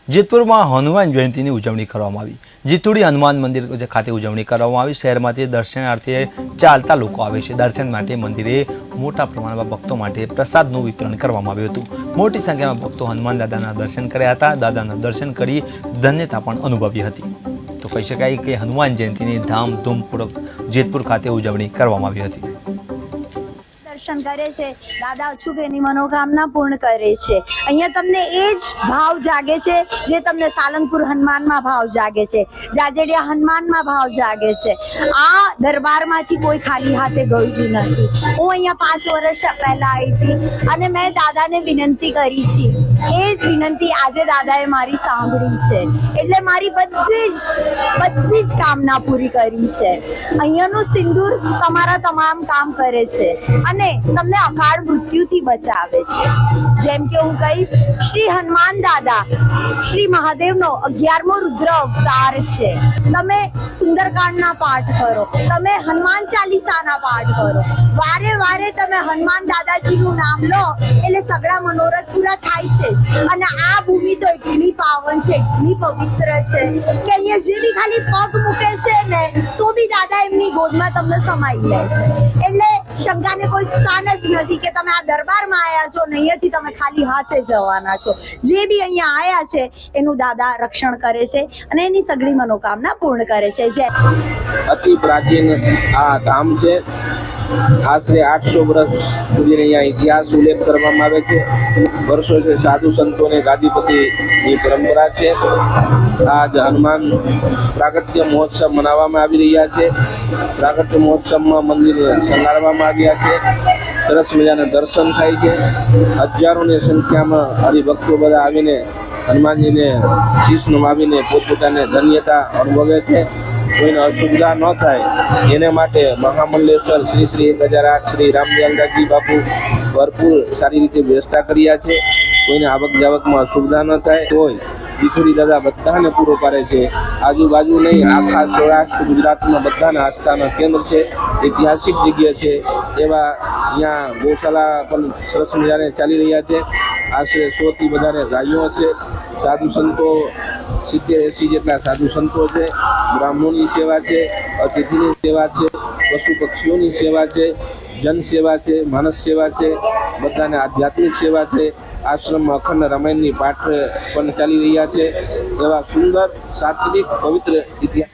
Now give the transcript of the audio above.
જેતપુરમાં હનુમાન જયંતીની ઉજવણી કરવામાં આવી। જીતુડી હનુમાન મંદિર ખાતે ઉજવણી કરવામાં આવી। શહેરમાંથી દર્શનાર્થીએ ચાલતા લોકો આવે છે। દર્શન માટે મંદિરે મોટા પ્રમાણમાં ભક્તો માટે પ્રસાદનું વિતરણ કરવામાં આવ્યું હતું। મોટી સંખ્યામાં ભક્તો હનુમાન દાદાના દર્શન કર્યા હતા। દાદાના દર્શન કરી ધન્યતા પણ અનુભવી હતી। તો કહી શકાય કે હનુમાન જયંતીની ધામધૂમપૂર્વક જેતપુર ખાતે ઉજવણી કરવામાં આવી હતી। દર્શન કરે છે, દાદા અચૂક એની મનોકામના પૂર્ણ કરે છે। અહીંયા તમને એ જ ભાવ જાગે છે જે તમને સાલંગપુર હનુમાનમાં ભાવ જાગે છે, જાજડિયા હનુમાનમાં ભાવ જાગે છે। આ દરબારમાંથી કોઈ ખાલી હાથે ગયું જ નથી। હું અહીંયા 5 વર્ષ પહેલા આવી હતી અને મેં દાદાને વિનંતી કરી છે। એ જ વિનંતી આજે દાદાએ મારી સાંભળી છે, એટલે મારી બધી જ કામના પૂરી કરી છે। અહીંયાનું સિંદૂર તમારા તમામ કામ કરે છે અને તમને અકાળ મૃત્યુથી બચાવે છે। જેમ કે હું કહીશ, શ્રી હનુમાન દાદા શ્રી મહાદેવનો 11મો રુદ્ર અવતાર છે। તમે સુંદરકાંડના પાઠ કરો, તમે હનુમાન ચાલીસાના પાઠ કરો, વારે વારે તમે હનુમાન દાદાજીનું નામ લો એટલે સગળા મનોરથ પૂરા થાય છે જ। અને આ ભૂમિ તો એટલી પાવન છે, એટલી પવિત્ર છે કે અહીંયા જે બી ખાલી પગ મૂકે છે ને તો બી દાદા એમની ગોદમાં તમને સમાઈ લે છે। એટલે શંકાને કોઈ સ્થાન જ નથી કે તમે આ દરબારમાં આવ્યા છો ને અહીંયાથી તમે ખાલી હાથે જવાના છો। જે બી અહીંયા આવ્યા છે એનું દાદા રક્ષણ કરે છે અને એની સગળી મનોકામના પૂર્ણ કરે છે। જય અતિ પ્રાચીન આ ધામ છે। આશરે 800 વર્ષ સુધી અહીંયા ઇતિહાસ ઉલ્લેખ કરવામાં આવે છે। વર્ષોથી સાધુ સંતોને ગાદીપતિની પરંપરા છે। આજ હનુમાન પ્રાગટ્ય મહોત્સવ મનાવવામાં આવી રહ્યા છે। પ્રાગટ્ય મહોત્સવમાં મંદિર શણગારવામાં આવ્યા છે। સરસ મજાના દર્શન થાય છે। હજારોની સંખ્યામાં હરિભક્તો બધા આવીને હનુમાનજીને શીશ નમાવીને પોતપોતાને ધન્યતા અનુભવે છે। કોઈને અસુવિધા ન થાય એને માટે મહામંડલેશ્વર શ્રી શ્રી 1008 શ્રી રામદયાલદાસજી બાપુ ભરપૂર સારી રીતે વ્યવસ્થા કર્યા છે। કોઈને આવક જાવકમાં અસુવિધા ન થાય તોય જીતુડી દાદા બધાને પૂરો પાડે છે। આજુબાજુ નહીં, આખા સૌરાષ્ટ્ર ગુજરાતમાં બધાના આસ્થાના કેન્દ્ર છે। ઐતિહાસિક જગ્યા છે। એવા અહીંયા ગૌશાળા પણ સરસ મજાને ચાલી રહ્યા છે। આશરે 100થી વધારે ગાયો છે। સાધુ સંતો 70-80 જેટલા સાધુ સંતો છે। બ્રાહ્મણોની સેવા છે, અતિથિની સેવા છે, પશુ પક્ષીઓની સેવા છે, જન સેવા છે, માનસ સેવા છે, બધાને આધ્યાત્મિક સેવા છે। આશ્રમમાં અખંડ રામાયણની પાઠ પણ ચાલી રહ્યા છે। એવા સુંદર સાત્વિક પવિત્ર ઇતિહાસ